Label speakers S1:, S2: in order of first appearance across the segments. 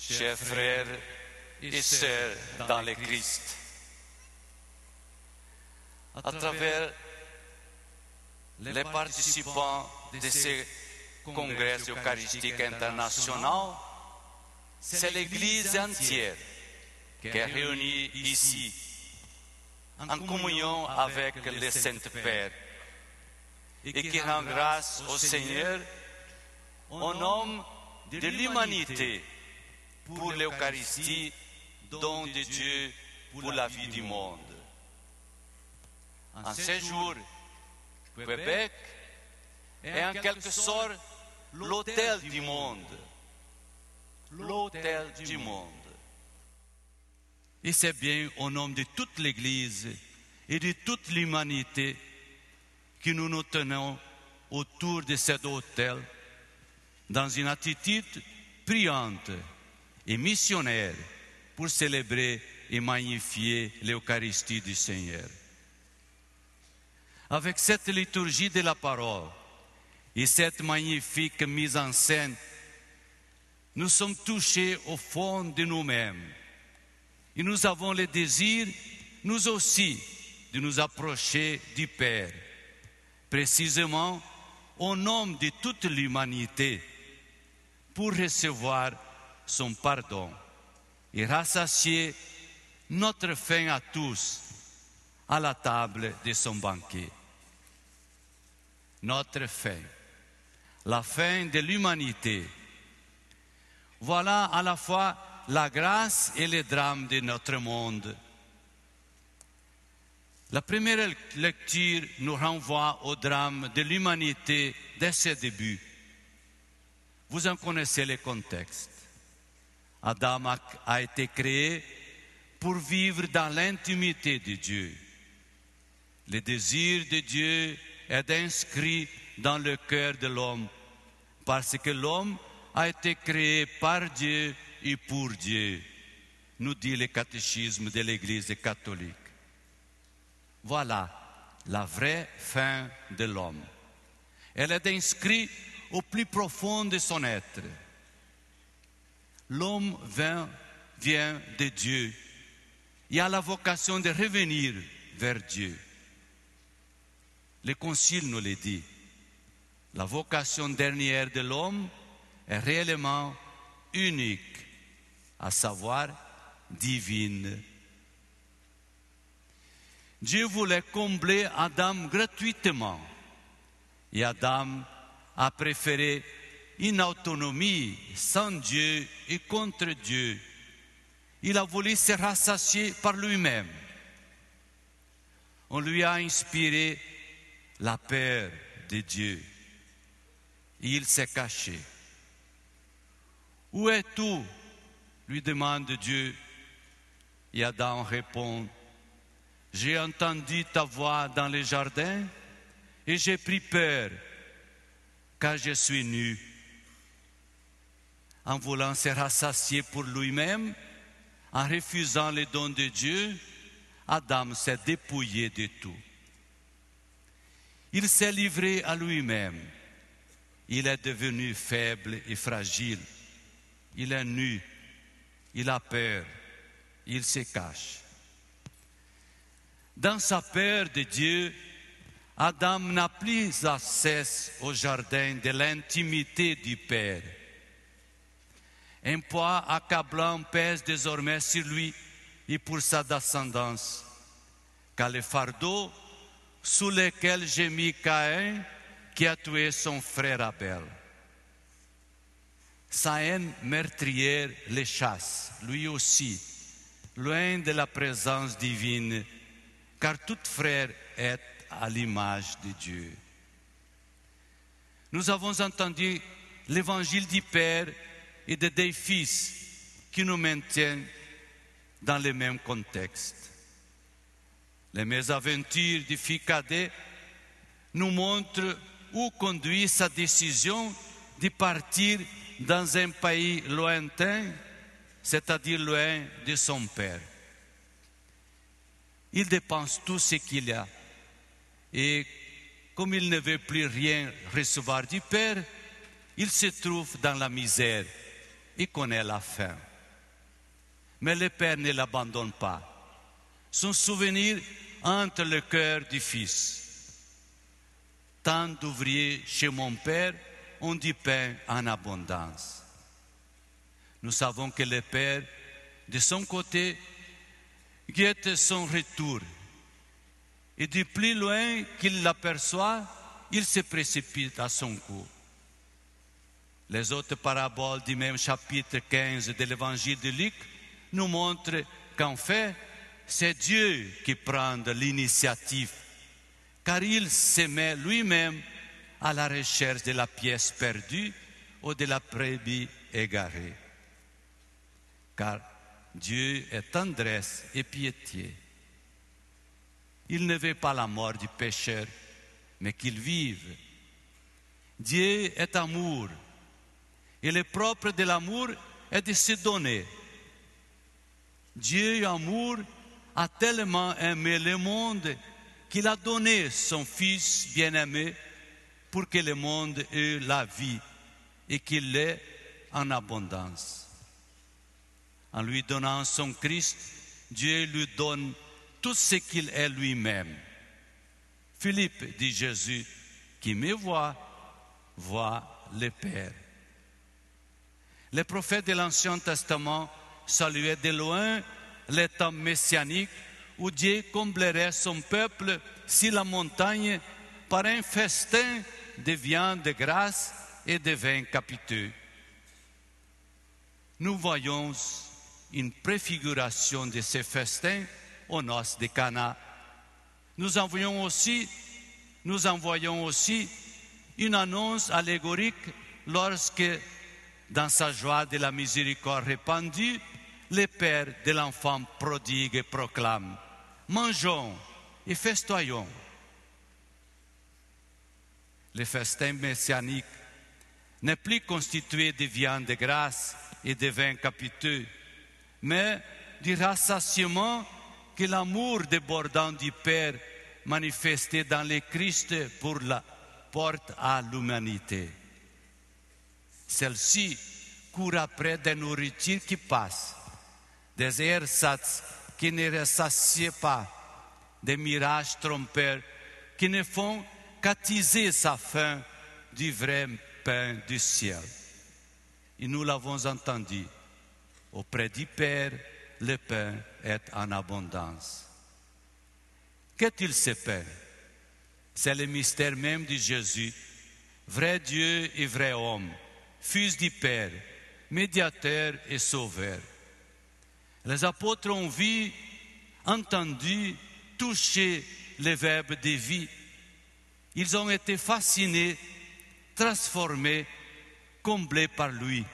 S1: chers frères et sœurs dans le Christ. À travers les participants de ce congrès eucharistique international, c'est l'Église entière qui est réunie ici, en communion avec le Saint-Père, et qui rend grâce au Seigneur au nom de l'humanité pour l'Eucharistie, don de Dieu pour la vie du monde. En ce jour, Québec est en quelque sorte l'autel du monde. L'autel du monde.
S2: Et c'est bien au nom de toute l'Église et de toute l'humanité que nous nous tenons autour de cet autel dans une attitude priante et missionnaire pour célébrer et magnifier l'Eucharistie du Seigneur. Avec cette liturgie de la parole et cette magnifique mise en scène, nous sommes touchés au fond de nous-mêmes. Et nous avons le désir, nous aussi, de nous approcher du Père, précisément au nom de toute l'humanité, pour recevoir son pardon et rassasier notre faim à tous à la table de son banquet. Notre faim, la faim de l'humanité. Voilà à la fois la grâce et le drame de notre monde. La première lecture nous renvoie au drame de l'humanité dès ses débuts. Vous en connaissez le contexte. Adam a été créé pour vivre dans l'intimité de Dieu. Le désir de Dieu est inscrit dans le cœur de l'homme, parce que l'homme a été créé par Dieu et pour Dieu, nous dit le catéchisme de l'Église catholique. Voilà la vraie fin de l'homme. Elle est inscrite au plus profond de son être. L'homme vient de Dieu et a la vocation de revenir vers Dieu. Le Concile nous le dit. La vocation dernière de l'homme est réellement unique, à savoir divine. Dieu voulait combler Adam gratuitement et Adam a préféré une autonomie sans Dieu et contre Dieu. Il a voulu se rassasier par lui-même. On lui a inspiré la peur de Dieu et il s'est caché. Où es-tu? Lui demande Dieu. Et Adam répond, j'ai entendu ta voix dans le jardin et j'ai pris peur car je suis nu. En voulant se rassasier pour lui-même, en refusant les dons de Dieu, Adam s'est dépouillé de tout. Il s'est livré à lui-même. Il est devenu faible et fragile. Il est nu, il a peur, il se cache. Dans sa peur de Dieu, Adam n'a plus accès au jardin de l'intimité du Père. Un poids accablant pèse désormais sur lui et pour sa descendance, car le fardeau sous lequel gémit Caïn qui a tué son frère Abel. Sa haine meurtrière le chasse, lui aussi, loin de la présence divine, car tout frère est à l'image de Dieu. Nous avons entendu l'évangile du Père et des deux Fils qui nous maintiennent dans le même contexte. Les mésaventures du fils cadet nous montrent où conduit sa décision de partir dans un pays lointain, c'est-à-dire loin de son père. Il dépense tout ce qu'il a et comme il ne veut plus rien recevoir du Père, il se trouve dans la misère et connaît la faim. Mais le Père ne l'abandonne pas. Son souvenir entre le cœur du Fils. Tant d'ouvriers chez mon Père ont du pain en abondance. Nous savons que le Père, de son côté, guette son retour. Et du plus loin qu'il l'aperçoit, il se précipite à son cou. Les autres paraboles du même chapitre 15 de l'évangile de Luc nous montrent qu'en fait, c'est Dieu qui prend l'initiative, car il se met lui-même à la recherche de la pièce perdue ou de la brebis égarée. Car Dieu est tendresse et piété. Il ne veut pas la mort du pécheur, mais qu'il vive. Dieu est amour, et le propre de l'amour est de se donner. Dieu, amour, a tellement aimé le monde qu'il a donné son Fils bien-aimé pour que le monde ait la vie et qu'il l'ait en abondance. En lui donnant son Christ, Dieu lui donne tout ce qu'il est lui-même. Philippe dit Jésus, qui me voit, voit le Père. Les prophètes de l'Ancien Testament saluaient de loin le temps messianique où Dieu comblerait son peuple sur la montagne par un festin de viande de grâce et de vin capiteux. Nous voyons une préfiguration de ce festin aux noces de Cana. Nous envoyons aussi une annonce allégorique lorsque, dans sa joie de la miséricorde répandue, le Père de l'enfant prodigue proclame « Mangeons et festoyons ». Le festin messianique n'est plus constitué de viande de grâce et de vin capiteux, mais du rassasiement que l'amour débordant du Père manifesté dans le Christ pour la porte à l'humanité. Celle-ci court après des nourritures qui passent, des ersatz qui ne rassasient pas, des mirages trompeurs qui ne font qu'attiser sa faim du vrai pain du ciel. Et nous l'avons entendu, auprès du Père, le pain est en abondance. Qu'est-il ce pain? C'est le mystère même de Jésus, vrai Dieu et vrai homme, Fils du Père, médiateur et sauveur. Les apôtres ont vu, entendu, touché le Verbe de vie. Ils ont été fascinés, transformés, comblés par lui.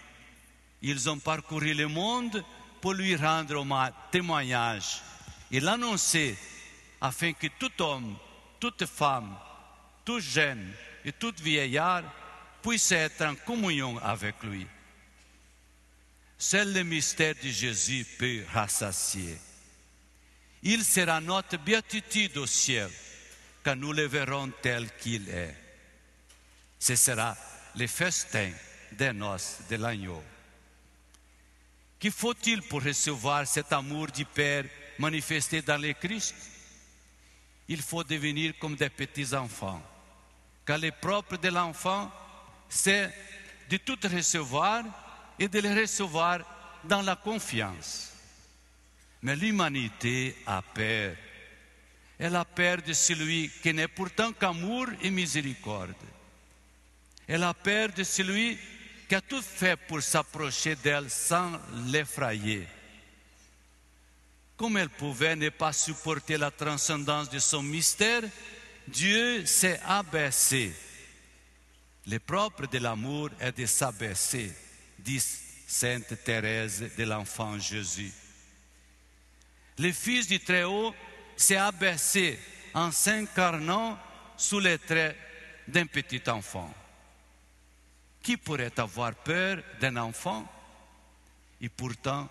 S2: Ils ont parcouru le monde pour lui rendre témoignage et l'annoncer afin que tout homme, toute femme, tout jeune et tout vieillard puisse être en communion avec lui. Seul le mystère de Jésus peut rassasier. Il sera notre béatitude au ciel quand nous le verrons tel qu'il est. Ce sera le festin des noces de l'agneau. Qu'y faut-il pour recevoir cet amour du Père manifesté dans le Christ? Il faut devenir comme des petits enfants. Car le propre de l'enfant, c'est de tout recevoir et de le recevoir dans la confiance. Mais l'humanité a peur. Elle a peur de celui qui n'est pourtant qu'amour et miséricorde. Elle a peur de celui qui a tout fait pour s'approcher d'elle sans l'effrayer. Comme elle pouvait ne pas supporter la transcendance de son mystère, Dieu s'est abaissé. Le propre de l'amour est de s'abaisser, dit Sainte Thérèse de l'Enfant Jésus. Le Fils du Très-Haut s'est abaissé en s'incarnant sous les traits d'un petit enfant. Qui pourrait avoir peur d'un enfant? Et pourtant,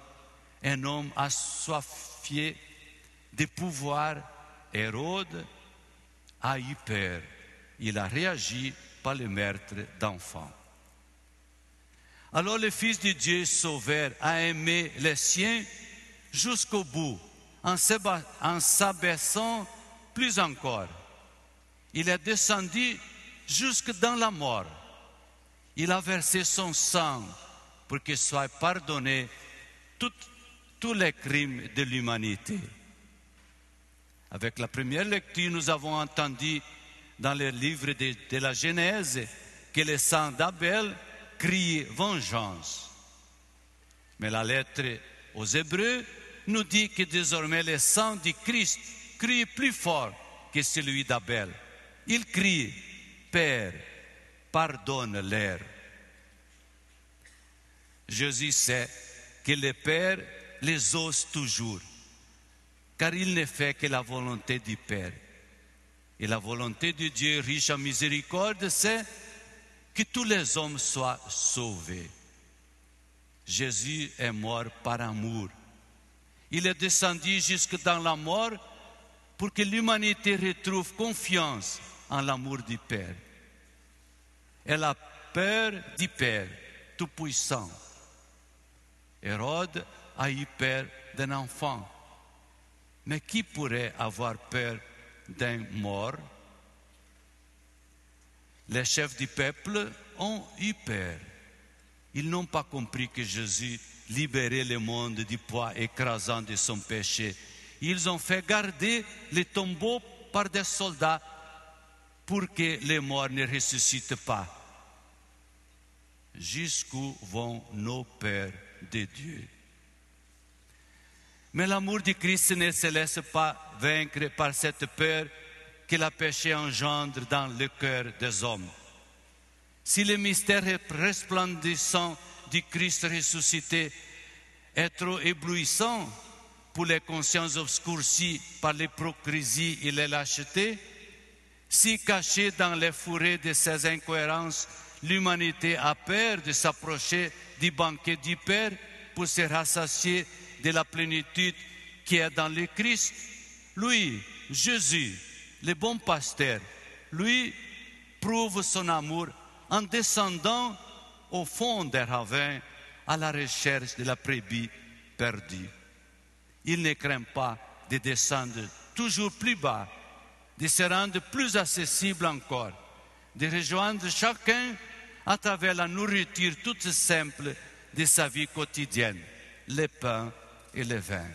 S2: un homme assoiffé de pouvoir, Hérode, a eu peur. Il a réagi par le meurtre d'enfants. Alors le Fils de Dieu Sauveur a aimé les siens jusqu'au bout, en s'abaissant plus encore. Il est descendu jusque dans la mort. Il a versé son sang pour que soient pardonnés tous les crimes de l'humanité. Avec la première lecture, nous avons entendu dans le livre de la Genèse que le sang d'Abel crie vengeance. Mais la lettre aux Hébreux nous dit que désormais le sang du Christ crie plus fort que celui d'Abel. Il crie, Père, pardonne-leur. Jésus sait que le Père les ose toujours, car il ne fait que la volonté du Père. Et la volonté de Dieu riche en miséricorde, c'est que tous les hommes soient sauvés. Jésus est mort par amour. Il est descendu jusque dans la mort pour que l'humanité retrouve confiance en l'amour du Père. Elle a peur du Père tout-puissant. Hérode a eu peur d'un enfant. Mais qui pourrait avoir peur d'un mort? Les chefs du peuple ont eu peur. Ils n'ont pas compris que Jésus libérait le monde du poids écrasant de son péché. Ils ont fait garder les tombeaux par des soldats pour que les morts ne ressuscitent pas. Jusqu'où vont nos peurs de Dieu? Mais l'amour du Christ ne se laisse pas vaincre par cette peur que le péché engendre dans le cœur des hommes. Si le mystère resplendissant du Christ ressuscité est trop éblouissant pour les consciences obscurcies par l'hypocrisie et les lâchetés, si caché dans les fourrés de ces incohérences, l'humanité a peur de s'approcher du banquet du Père pour se rassasier de la plénitude qui est dans le Christ, lui, Jésus, le bon pasteur, lui prouve son amour en descendant au fond des ravins à la recherche de la brebis perdue. Il ne craint pas de descendre toujours plus bas, de se rendre plus accessible encore, de rejoindre chacun à travers la nourriture toute simple de sa vie quotidienne, le pain et le vin.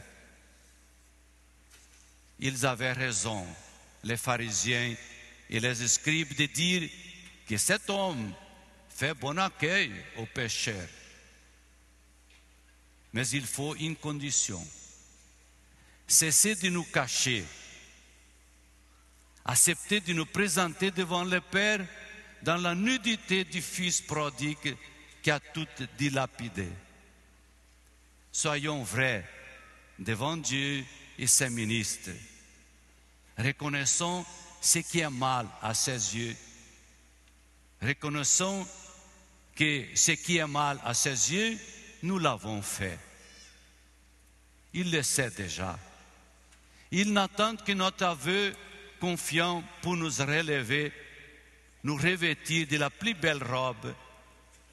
S2: Ils avaient raison, les pharisiens et les scribes, de dire que cet homme fait bon accueil aux pécheurs. Mais il faut une condition: cesser de nous cacher, accepter de nous présenter devant le Père dans la nudité du Fils prodigue qui a tout dilapidé. Soyons vrais devant Dieu et ses ministres. Reconnaissons ce qui est mal à ses yeux. Reconnaissons que ce qui est mal à ses yeux, nous l'avons fait. Il le sait déjà. Il n'attend que notre aveu confiant pour nous relever, nous revêtir de la plus belle robe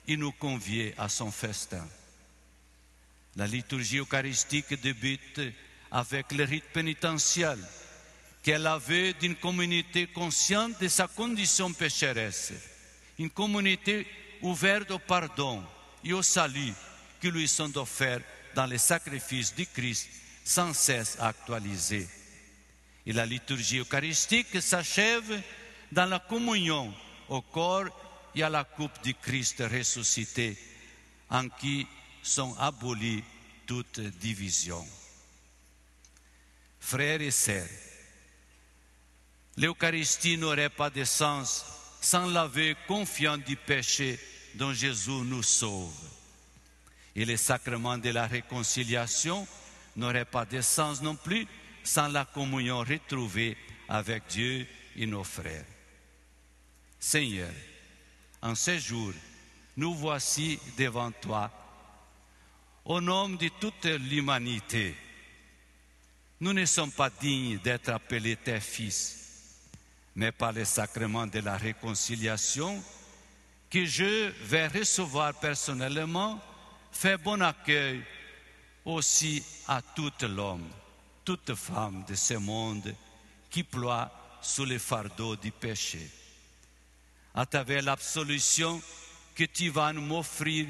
S2: et nous convier à son festin. La liturgie eucharistique débute avec le rite pénitentiel, qui est l'aveu d'une communauté consciente de sa condition pécheresse, une communauté ouverte au pardon et au salut qui lui sont offerts dans les sacrifices du Christ sans cesse actualisés. Et la liturgie eucharistique s'achève dans la communion au corps et à la coupe du Christ ressuscité, en qui sont abolies toutes divisions. Frères et sœurs, l'Eucharistie n'aurait pas de sens sans l'aveu confiant du péché dont Jésus nous sauve. Et le sacrement de la réconciliation n'aurait pas de sens non plus sans la communion retrouvée avec Dieu et nos frères. Seigneur, en ce jour, nous voici devant toi, au nom de toute l'humanité. Nous ne sommes pas dignes d'être appelés tes fils, mais par le sacrement de la réconciliation, que je vais recevoir personnellement, fais bon accueil aussi à tout l'homme, toute femme de ce monde qui ploie sous le fardeau du péché. À travers l'absolution que tu vas m'offrir,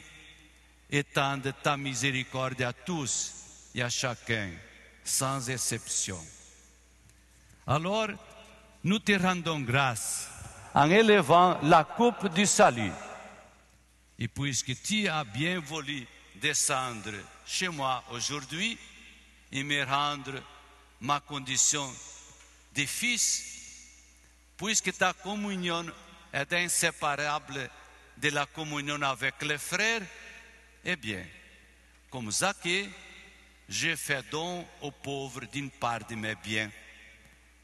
S2: étende ta miséricorde à tous et à chacun, sans exception. Alors, nous te rendons grâce en élevant la coupe du salut. Et puisque tu as bien voulu descendre chez moi aujourd'hui et me rendre ma condition de fils, puisque ta communion est inséparable de la communion avec les frères, eh bien, comme Zaché, je fais don aux pauvres d'une part de mes biens.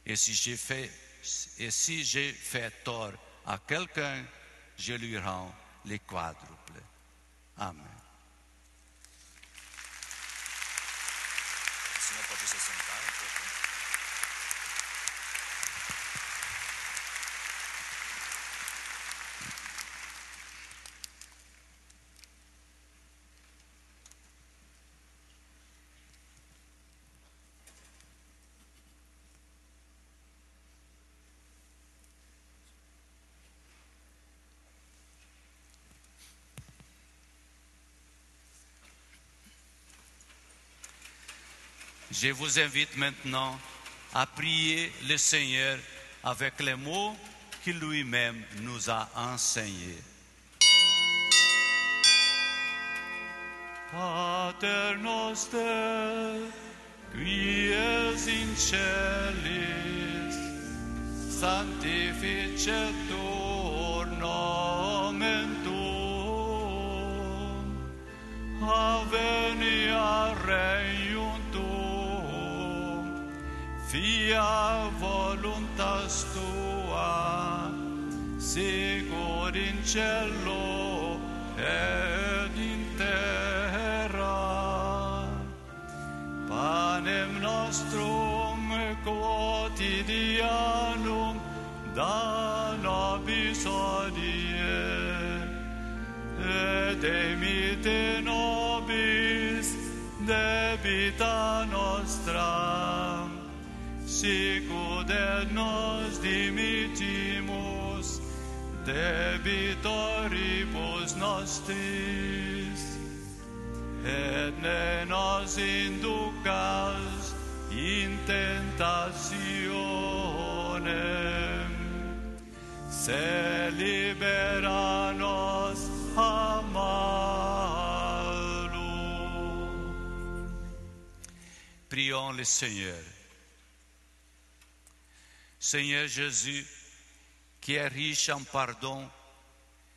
S2: Et si j'ai fait tort à quelqu'un, je lui rends les quadruples. Amen.
S1: O senhor pode se sentar um pouco?
S2: Je vous invite maintenant à prier le Seigneur avec les mots qu'il lui-même nous a enseignés. Pater noster, qui es in celis, sanctificetur nomen tuum, avenia regnum tuum, fia voluntas tua, sicut in cielo et in terra. Panem nostrum quotidianum da nobis hodie, et emite nobis debita nostra, sicut et nos dimittimus debitoribus nostris, et ne nos inducas in tentationem, se libera nos a malo. Prions le Seigneur. Seigneur Jésus, qui est riche en pardon,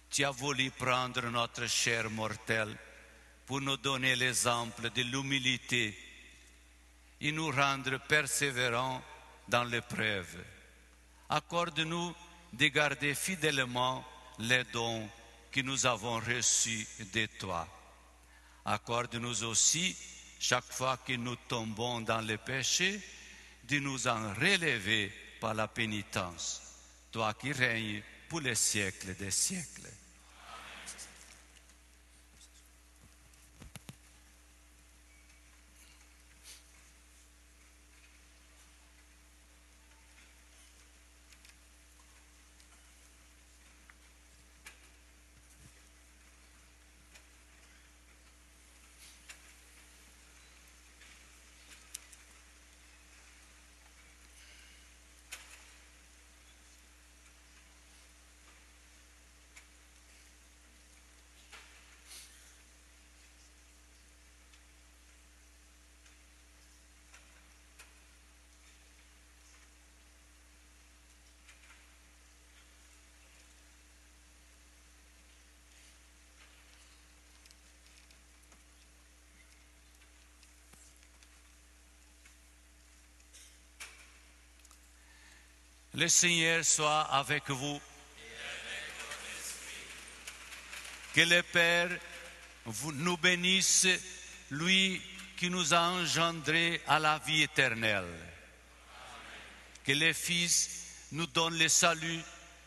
S2: tu as voulu prendre notre chair mortelle pour nous donner l'exemple de l'humilité et nous rendre persévérants dans l'épreuve. Accorde-nous de garder fidèlement les dons que nous avons reçus de toi. Accorde-nous aussi, chaque fois que nous tombons dans le péché, de nous en relever par la pénitence. Toi qui règnes pour les siècles des siècles. Le Seigneur soit avec vous. Que le Père nous bénisse, lui qui nous a engendrés à la vie éternelle. Que le Fils nous donne le salut,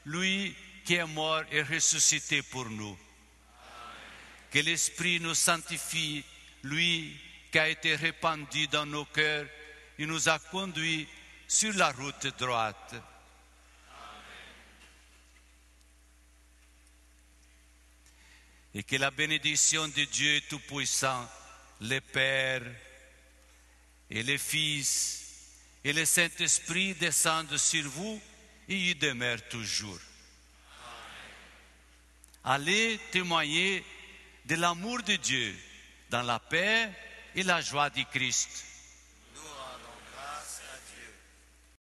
S2: lui qui est mort et ressuscité pour nous. Que l'Esprit nous sanctifie, lui qui a été répandu dans nos cœurs et nous a conduits sur la route droite. Et que la bénédiction de Dieu Tout-Puissant, le Père et le Fils et le Saint-Esprit descendent sur vous et y demeurent toujours. Allez témoigner de l'amour de Dieu dans la paix et la joie du Christ.